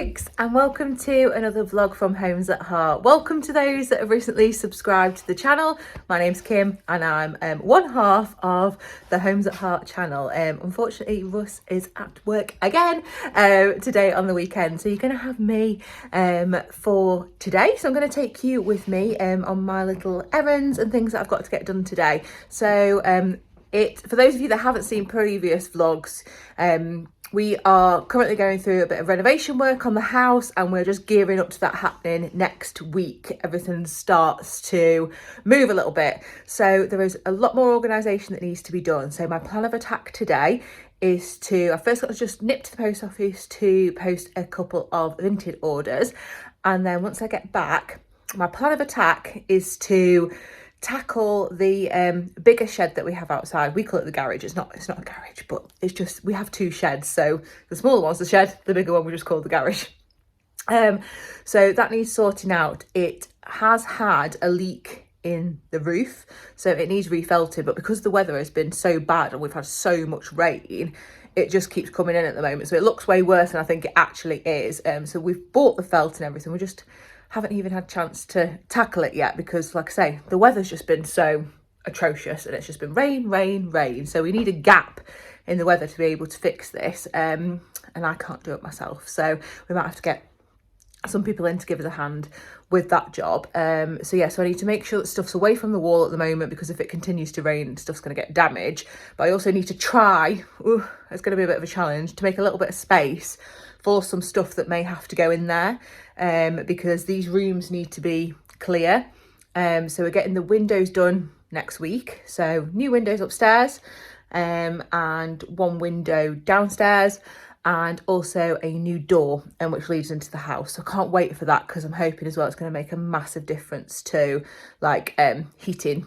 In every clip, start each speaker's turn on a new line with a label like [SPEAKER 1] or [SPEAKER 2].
[SPEAKER 1] folks, and welcome to another vlog from Homes at Heart. Welcome to those that have recently subscribed to the channel. My name's Kim and I'm one half of the Homes at Heart channel. Unfortunately, Russ is at work again today on the weekend, so you're going to have me for today. So I'm going to take you with me on my little errands and things that I've got to get done today. So for those of you that haven't seen previous vlogs, we are currently going through a bit of renovation work on the house and we're just gearing up to that happening next week. Everything starts to move a little bit. So there is a lot more organisation that needs to be done. So my plan of attack today is I first got to just nip to the post office to post a couple of vintage orders. And then once I get back, my plan of attack is to tackle the bigger shed that we have outside. We call it the garage. It's not a garage, but it's just, we have two sheds. So the smaller one's the shed, the bigger one we just call the garage. So that needs sorting out. It has had a leak in the roof, so it needs refelting, but because the weather has been so bad and we've had so much rain, it just keeps coming in at the moment. So it looks way worse than I think it actually is. So we've bought the felt and everything. We just haven't even had a chance to tackle it yet because, like I say, the weather's just been so atrocious and it's just been rain. So we need a gap in the weather to be able to fix this, and I can't do it myself. So we might have to get some people in to give us a hand with that job. So I need to make sure that stuff's away from the wall at the moment, because if it continues to rain, stuff's going to get damaged. But I also need to try, it's going to be a bit of a challenge, to make a little bit of space for some stuff that may have to go in there, because these rooms need to be clear. So we're getting the windows done next week. So new windows upstairs, and one window downstairs, and also a new door, which leads into the house. So I can't wait for that, because I'm hoping as well it's going to make a massive difference to like heating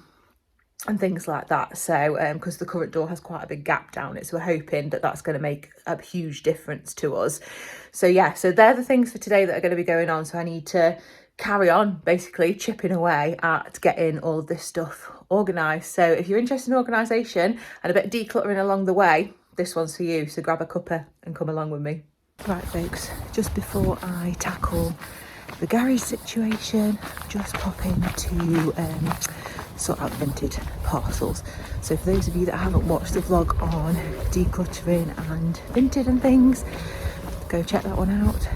[SPEAKER 1] and things like that. So because the current door has quite a big gap down it, so we're hoping that that's going to make a huge difference to us. So so they're the things for today that are going to be going on. So I need to carry on basically chipping away at getting all of this stuff organised. So if you're interested in organisation and a bit of decluttering along the way, this one's for you. So grab a cuppa and come along with me. Right folks, just before I tackle the garage situation, just pop in to sort out vintage parcels. So for those of you that haven't watched the vlog on decluttering and vintage and things, go check that one out.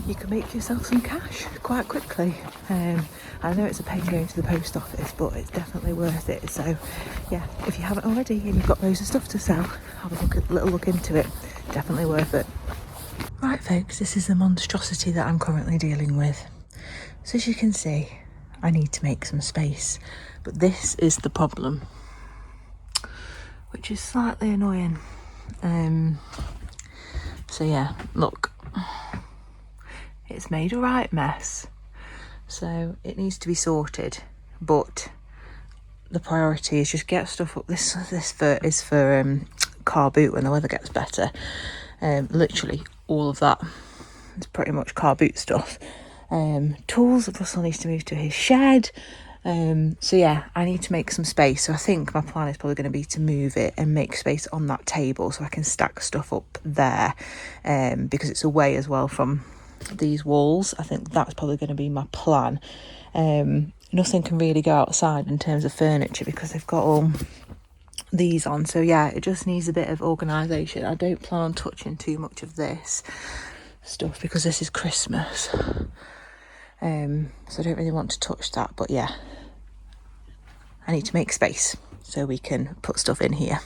[SPEAKER 1] You can make yourself some cash quite quickly. I know it's a pain going to the post office, but it's definitely worth it. So yeah, if you haven't already and you've got loads of stuff to sell, have a little look into it. Definitely worth it. Right folks, this is the monstrosity that I'm currently dealing with. So as you can see, I need to make some space, but this is the problem, which is slightly annoying. So yeah, look, it's made a right mess. So it needs to be sorted, but the priority is just get stuff up. This is for car boot when the weather gets better. Literally all of that is pretty much car boot stuff. Tools, Russell needs to move to his shed. So yeah, I need to make some space. So I think my plan is probably going to be to move it and make space on that table so I can stack stuff up there, because it's away as well from these walls. I think that's probably going to be my plan. Nothing can really go outside in terms of furniture because they've got all these on. So yeah, it just needs a bit of organisation. I don't plan on touching too much of this stuff because this is Christmas. So I don't really want to touch that, but yeah, I need to make space so we can put stuff in here.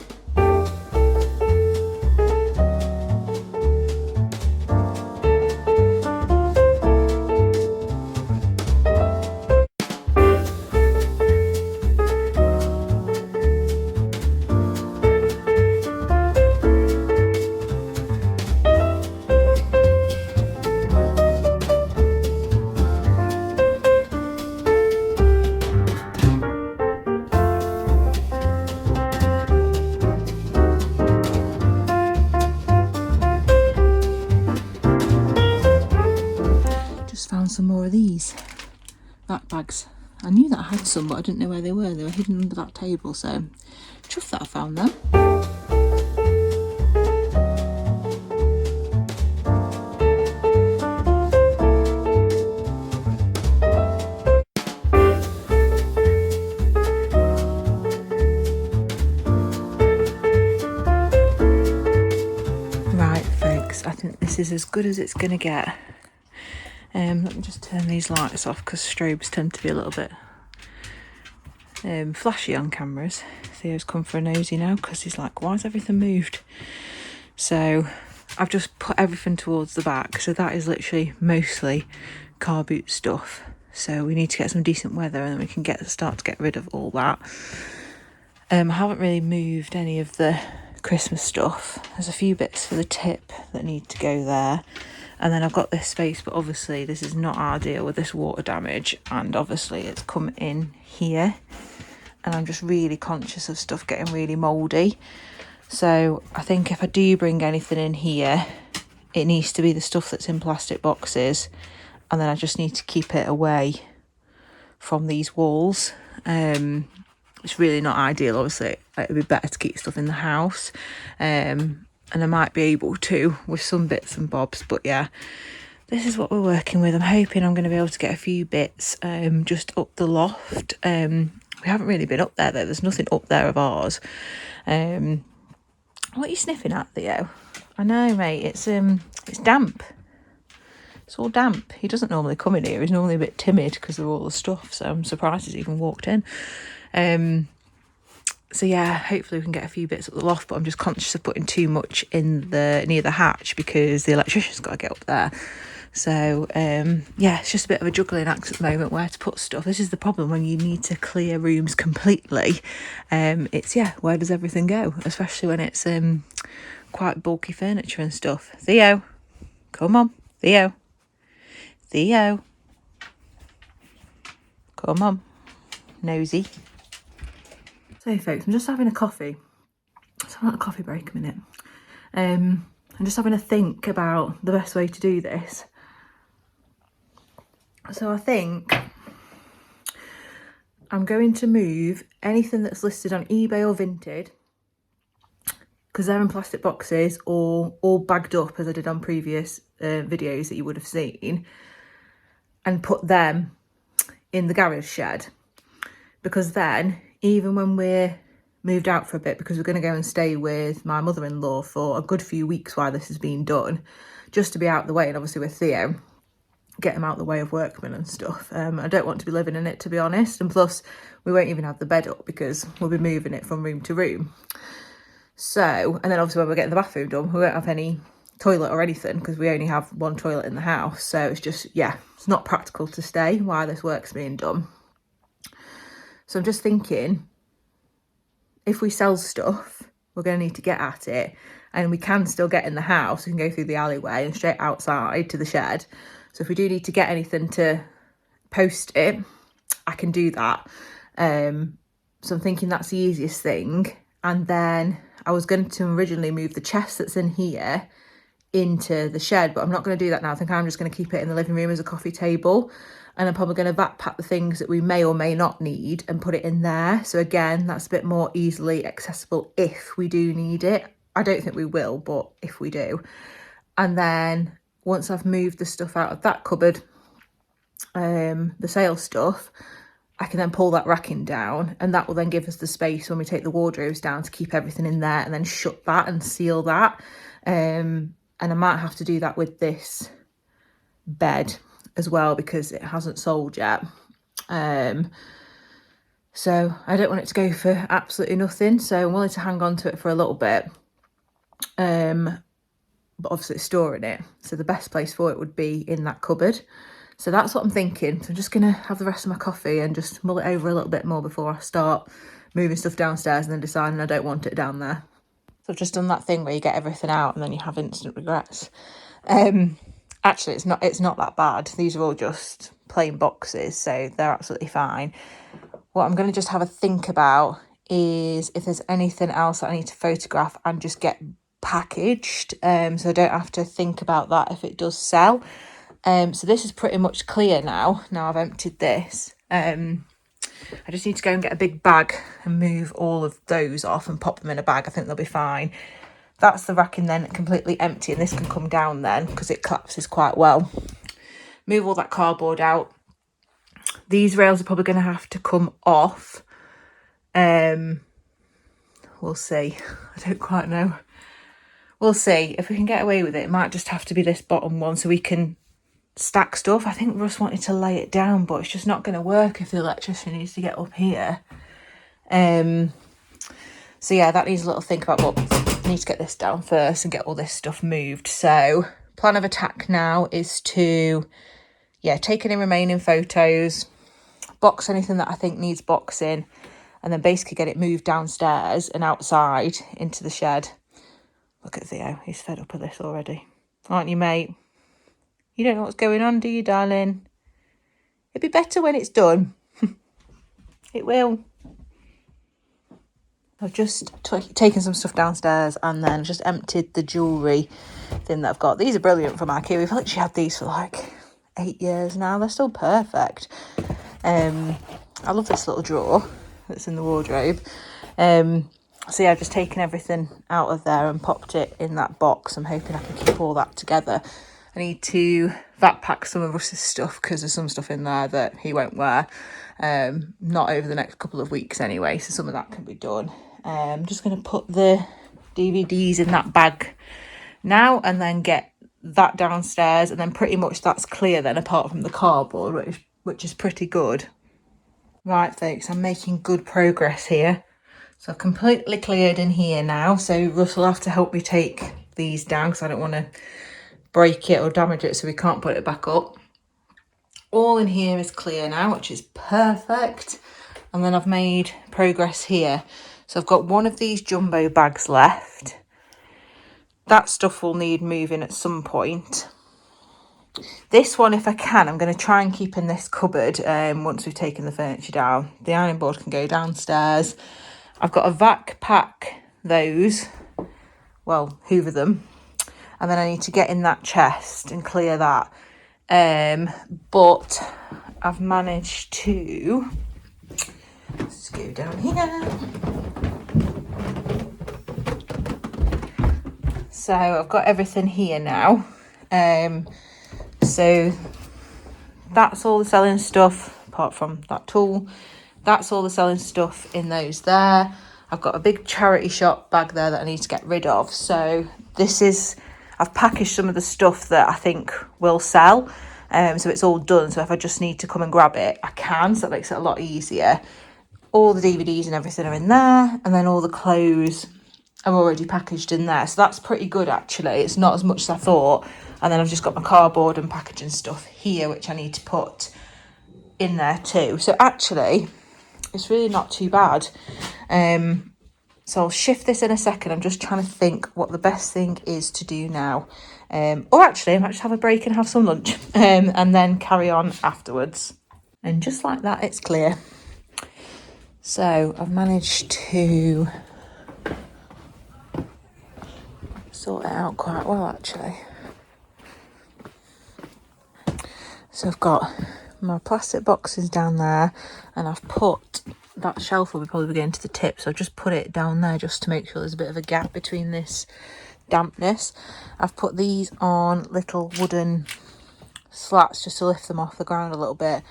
[SPEAKER 1] Some more of these back bags. I knew that I had some, but I didn't know where they were. They were hidden under that table, so chuffed that I found them. think this is as good as it's going to get. Let me just turn these lights off because strobes tend to be a little bit flashy on cameras. Theo's come for a nosy now because he's like, why has everything moved? So I've just put everything towards the back. So that is literally mostly car boot stuff. So we need to get some decent weather and then we can start to get rid of all that. I haven't really moved any of the Christmas stuff. There's a few bits for the tip that need to go there. And then I've got this space, but obviously this is not ideal with this water damage. And obviously it's come in here. And I'm just really conscious of stuff getting really mouldy. So I think if I do bring anything in here, it needs to be the stuff that's in plastic boxes. And then I just need to keep it away from these walls. It's really not ideal, obviously. It would be better to keep stuff in the house. And I might be able to with some bits and bobs, but yeah, this is what we're working with. I'm hoping I'm going to be able to get a few bits just up the loft. We haven't really been up there though. There's nothing up there of ours. What are you sniffing at, Theo? I know, mate. It's damp. It's all damp. He doesn't normally come in here. He's normally a bit timid because of all the stuff. So I'm surprised he's even walked in. So yeah, hopefully we can get a few bits up the loft, but I'm just conscious of putting too much in near the hatch because the electrician's got to get up there. So yeah, it's just a bit of a juggling act at the moment where to put stuff. This is the problem when you need to clear rooms completely. It's, yeah, where does everything go? Especially when it's quite bulky furniture and stuff. Theo, come on. Theo. Come on. Nosy. So folks, I'm just having a coffee. So I'm on a coffee break a minute. I'm just having a think about the best way to do this. So I think I'm going to move anything that's listed on eBay or Vinted, because they're in plastic boxes or all bagged up as I did on previous videos that you would have seen, and put them in the garage shed. Because then, even when we're moved out for a bit, because we're going to go and stay with my mother-in-law for a good few weeks while this is being done, just to be out of the way, and obviously with Theo, get him out of the way of workmen and stuff. I don't want to be living in it, to be honest, and plus we won't even have the bed up because we'll be moving it from room to room. So, and then obviously when we're getting the bathroom done, we won't have any toilet or anything because we only have one toilet in the house. So it's just, yeah, it's not practical to stay while this work's being done. So I'm just thinking, if we sell stuff, we're going to need to get at it, and we can still get in the house. We can go through the alleyway and straight outside to the shed. So if we do need to get anything to post it, I can do that. So I'm thinking that's the easiest thing. And then I was going to originally move the chest that's in here into the shed, but I'm not going to do that now. I think I'm just going to keep it in the living room as a coffee table. And I'm probably going to backpack the things that we may or may not need and put it in there. So again, that's a bit more easily accessible if we do need it. I don't think we will, but if we do. And then once I've moved the stuff out of that cupboard, the sale stuff, I can then pull that racking down, and that will then give us the space when we take the wardrobes down to keep everything in there and then shut that and seal that. And I might have to do that with this bed as well because it hasn't sold yet. So I don't want it to go for absolutely nothing. So I'm willing to hang on to it for a little bit. But obviously it's storing it. So the best place for it would be in that cupboard. So that's what I'm thinking. So I'm just going to have the rest of my coffee and just mull it over a little bit more before I start moving stuff downstairs and then deciding I don't want it down there. So I've just done that thing where you get everything out and then you have instant regrets. Actually, it's not that bad. These are all just plain boxes, so they're absolutely fine. What I'm going to just have a think about is if there's anything else that I need to photograph and just get packaged, so I don't have to think about that if it does sell. So this is pretty much clear now. Now I've emptied this. I just need to go and get a big bag and move all of those off and pop them in a bag. I think they'll be fine. That's the racking then completely empty, and this can come down then because it collapses quite well. Move all that cardboard out. These rails are probably going to have to come off. We'll see. I don't quite know we'll see if we can get away with it. It might just have to be this bottom one so we can stack stuff. I think Russ wanted to lay it down, but it's just not going to work if the electrician needs to get up here. So yeah, that needs a little think about, but I need to get this down first and get all this stuff moved. So plan of attack now is to, take any remaining photos, box anything that I think needs boxing, and then basically get it moved downstairs and outside into the shed. Look at Theo, he's fed up with this already. Aren't you, mate? You don't know what's going on, do you, darling? It'd be better when it's done. It will. I've just taken some stuff downstairs and then just emptied the jewellery thing that I've got. These are brilliant from IKEA. We've literally had these for like 8 years now. They're still perfect. I love this little drawer that's in the wardrobe. So yeah, I've just taken everything out of there and popped it in that box. I'm hoping I can keep all that together. I need to vac pack some of Russ's stuff because there's some stuff in there that he won't wear. Not over the next couple of weeks anyway, so some of that can be done. I'm just going to put the DVDs in that bag now and then get that downstairs, and then pretty much that's clear then, apart from the cardboard, which is pretty good. Right, folks, I'm making good progress here. So I've completely cleared in here now, so Russ will have to help me take these down because I don't want to break it or damage it, so we can't put it back up. All in here is clear now, which is perfect. And then I've made progress here. So I've got one of these jumbo bags left. That stuff will need moving at some point. This one, if I can, I'm going to try and keep in this cupboard once we've taken the furniture down. The ironing board can go downstairs. I've got to vac pack those, well, hoover them. And then I need to get in that chest and clear that. But I've managed to, let's go down here. So I've got everything here now. So that's all the selling stuff, apart from that tool. That's all the selling stuff in those there. I've got a big charity shop bag there that I need to get rid of. So I've packaged some of the stuff that I think will sell. So it's all done. So if I just need to come and grab it, I can. So that makes it a lot easier. All the DVDs and everything are in there. And then all the clothes are already packaged in there. So that's pretty good, actually. It's not as much as I thought. And then I've just got my cardboard and packaging stuff here, which I need to put in there too. So actually, it's really not too bad. So I'll shift this in a second. I'm just trying to think what the best thing is to do now. Or actually, I might just have a break and have some lunch and then carry on afterwards. And just like that, it's clear. So I've managed to sort it out quite well, actually. So I've got my plastic boxes down there, and I've put that shelf will probably be going to the tip, so I've just put it down there just to make sure there's a bit of a gap between this dampness. I've put these on little wooden slats just to lift them off the ground a little bit,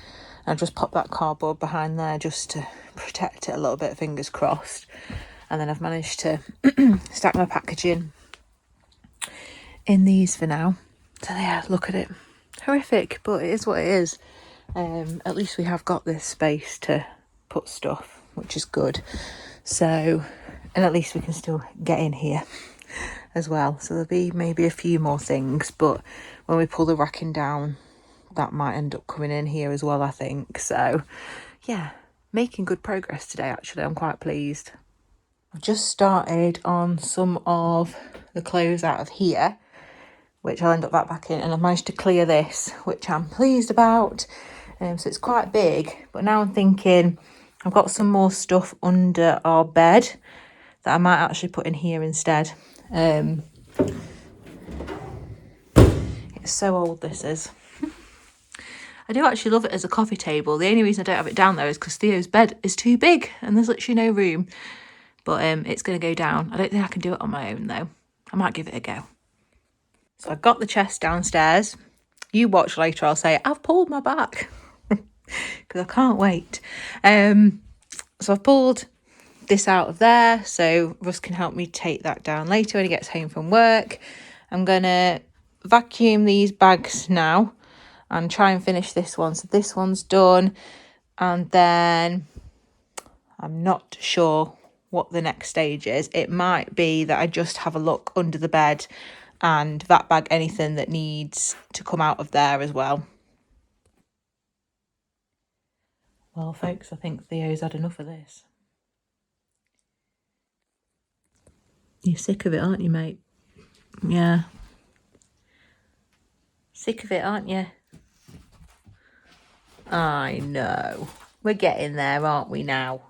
[SPEAKER 1] and I've just popped that cardboard behind there just to protect it a little bit, fingers crossed. And then I've managed to stack my packaging in these for now. So yeah, look at it. Horrific, but it is what it is. At least we have got this space to put stuff, which is good. So, and at least we can still get in here as well. So there'll be maybe a few more things, but when we pull the racking down, that might end up coming in here as well, I think. So yeah, making good progress today, actually. I'm quite pleased. I've just started on some of the clothes out of here, which I'll end up back in, and I've managed to clear this, which I'm pleased about. So it's quite big, but now I'm thinking I've got some more stuff under our bed that I might actually put in here instead. It's so old, this is. I do actually love it as a coffee table. The only reason I don't have it down there is because Theo's bed is too big and there's literally no room. But it's going to go down. I don't think I can do it on my own though. I might give it a go. So I've got the chest downstairs. You watch later, I'll say, I've pulled my back. Because I can't wait. So I've pulled this out of there so Russ can help me take that down later when he gets home from work. I'm gonna vacuum these bags now and try and finish this one. So this one's done, and then I'm not sure what the next stage is. It might be that I just have a look under the bed and vac bag anything that needs to come out of there as well. Well, folks, I think Theo's had enough of this. You're sick of it, aren't you, mate? Yeah. Sick of it, aren't you? I know. We're getting there, aren't we now?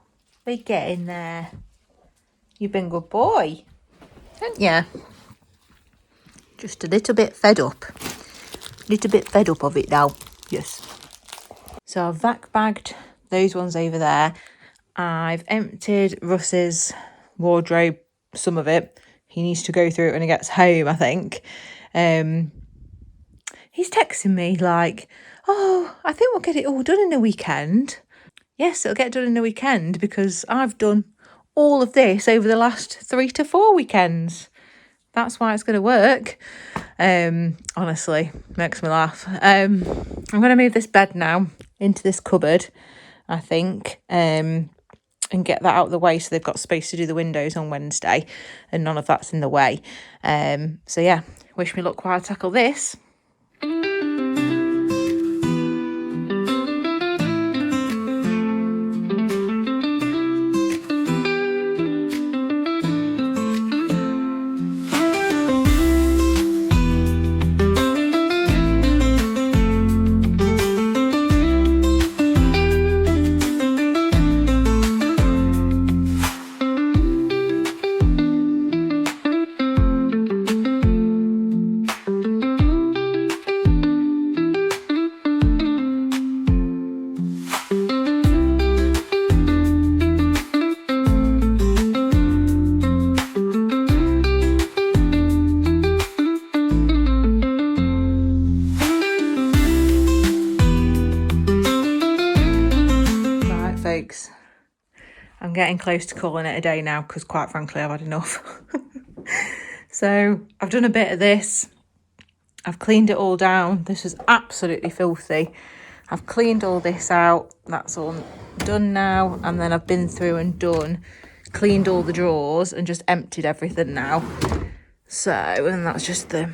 [SPEAKER 1] We're getting there. You've been a good boy, haven't you? Just a little bit fed up. A little bit fed up of it now. Yes. So I've vac bagged those ones over there. I've emptied Russ's wardrobe, some of it. He needs to go through it when he gets home, I think. He's texting me like, oh, I think we'll get it all done in a weekend. Yes, it'll get done in a weekend because I've done all of this over the last 3 to 4 weekends. That's why it's going to work. Honestly, makes me laugh. I'm going to move this bed now into this cupboard, I think, and get that out of the way so they've got space to do the windows on Wednesday and none of that's in the way. So yeah, wish me luck while I tackle this. I'm getting close to calling it a day now because quite frankly I've had enough. So I've done a bit of this. I've cleaned it all down. This is absolutely filthy. I've cleaned all this out. That's all done now. And then I've been through and cleaned all the drawers and just emptied everything now. So, and that's just the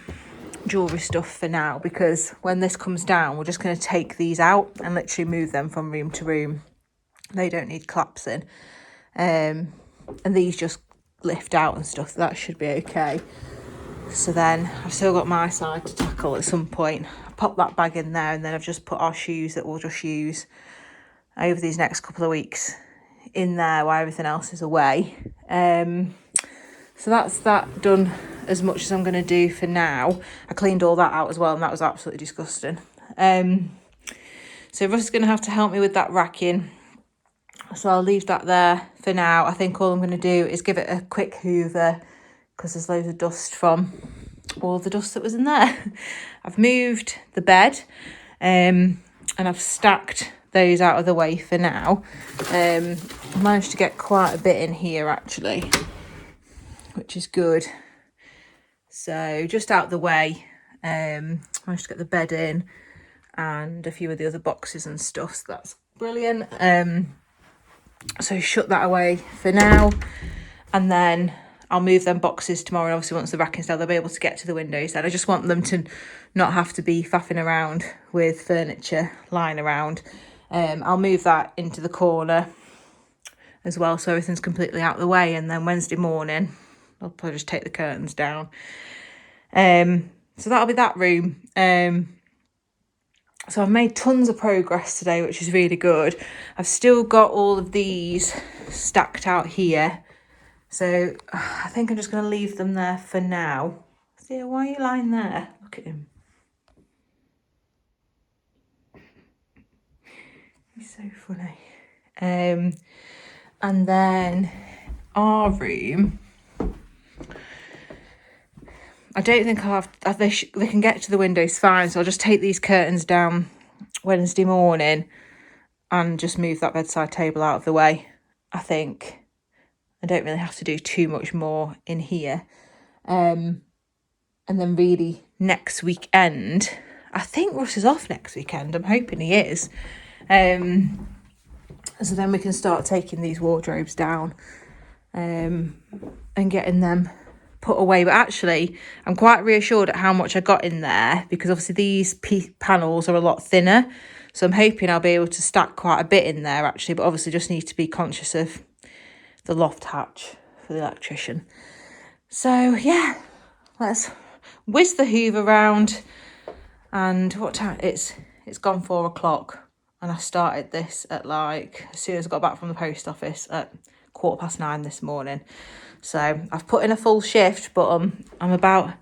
[SPEAKER 1] jewellery stuff for now, because when this comes down, we're just going to take these out and literally move them from room to room. They don't need collapsing. And these just lift out and stuff. That should be okay. So then I've still got my side to tackle at some point. I pop that bag in there, and then I've just put our shoes that we'll just use over these next couple of weeks in there while everything else is away. So that's that done as much as I'm going to do for now. I cleaned all that out as well, and that was absolutely disgusting. So Russ is going to have to help me with that racking. So I'll leave that there for now. I think all I'm going to do is give it a quick hoover because there's loads of dust from all the dust that was in there. I've moved the bed and I've stacked those out of the way for now. I managed to get quite a bit in here actually, which is good. So just out the way, managed to get the bed in and a few of the other boxes and stuff. So that's brilliant. So shut that away for now, and then I'll move them boxes tomorrow. And obviously once the racking's down, they'll be able to get to the windows then. I just want them to not have to be faffing around with furniture lying around. I'll move that into the corner as well, so everything's completely out of the way, and then Wednesday morning I'll probably just take the curtains down. So that'll be that room. So I've made tons of progress today, which is really good. I've still got all of these stacked out here. So I think I'm just going to leave them there for now. Theo, why are you lying there? Look at him. He's so funny. And then our room, I don't think I'll have, they can get to the windows fine, so I'll just take these curtains down Wednesday morning and just move that bedside table out of the way, I think. I don't really have to do too much more in here. And then really next weekend, I think Russ is off next weekend. I'm hoping he is. So then we can start taking these wardrobes down and getting them put away. But actually, I'm quite reassured at how much I got in there, because obviously these panels are a lot thinner. So I'm hoping I'll be able to stack quite a bit in there actually, but obviously just need to be conscious of the loft hatch for the electrician. So yeah, let's whiz the hoover round. And what time? It's gone 4 o'clock. And I started this at as soon as I got back from the post office at 9:15 this morning. So I've put in a full shift, but I'm about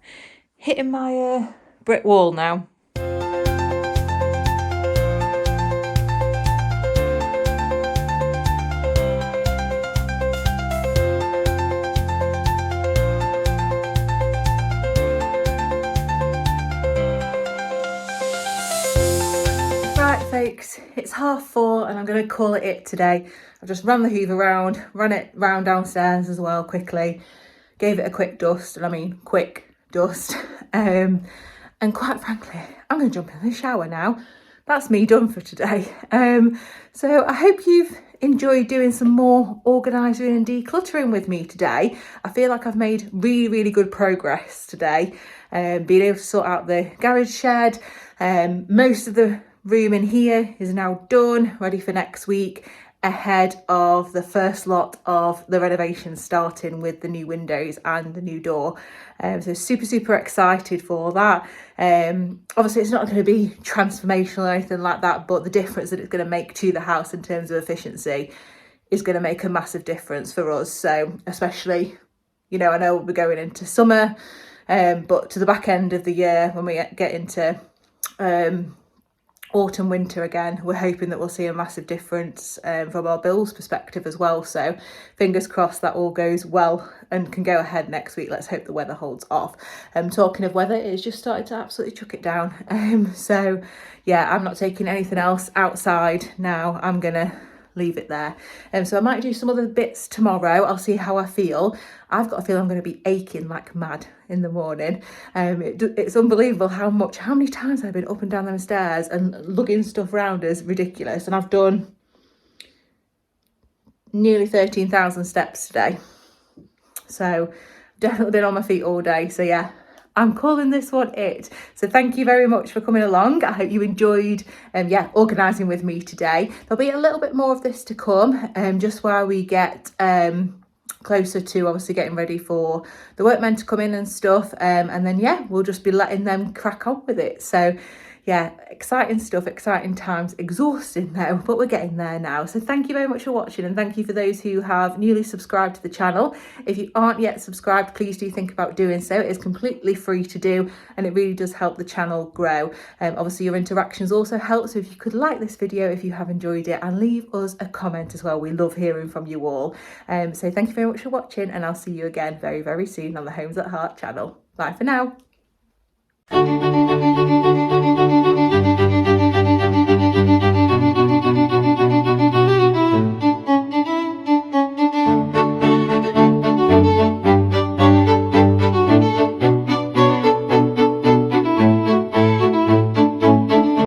[SPEAKER 1] hitting my brick wall now. Right folks, it's 4:30 and I'm going to call it today. I've just run the hoover round, run it round downstairs as well quickly, gave it a quick dust, and I mean quick dust. And quite frankly, I'm going to jump in the shower now. That's me done for today. So I hope you've enjoyed doing some more organising and decluttering with me today. I feel like I've made really, really good progress today. Being able to sort out the garage shed. Most of the room in here is now done, ready for next week, ahead of the first lot of the renovation starting with the new windows and the new door. So super excited for that. Obviously it's not going to be transformational or anything like that, but the difference that it's going to make to the house in terms of efficiency is going to make a massive difference for us. So especially, I know we're going into summer, but to the back end of the year when we get into autumn winter again, we're hoping that we'll see a massive difference from our bills perspective as well. So fingers crossed that all goes well and can go ahead next week. Let's hope the weather holds off. Talking of weather, it's just started to absolutely chuck it down. So yeah, I'm not taking anything else outside now. I'm gonna leave it there. So I might do some other bits tomorrow. I'll see how I feel. I've got a feeling I'm going to be aching like mad in the morning. It's unbelievable how many times I've been up and down them stairs and lugging stuff around is ridiculous. And I've done nearly 13,000 steps today. So definitely been on my feet all day. So yeah, I'm calling this one it. So thank you very much for coming along. I hope you enjoyed organising with me today. There'll be a little bit more of this to come, just while we get closer to obviously getting ready for the workmen to come in and stuff. And then we'll just be letting them crack on with it. So yeah, exciting stuff, exciting times, exhausting though, but we're getting there now. So thank you very much for watching, and thank you for those who have newly subscribed to the channel. If you aren't yet subscribed, please do think about doing so. It's completely free to do, and it really does help the channel grow. Obviously your interactions also help, so if you could like this video if you have enjoyed it, and leave us a comment as well. We love hearing from you all. So thank you very much for watching, and I'll see you again very, very soon on the Homes at Heart channel. Bye for now.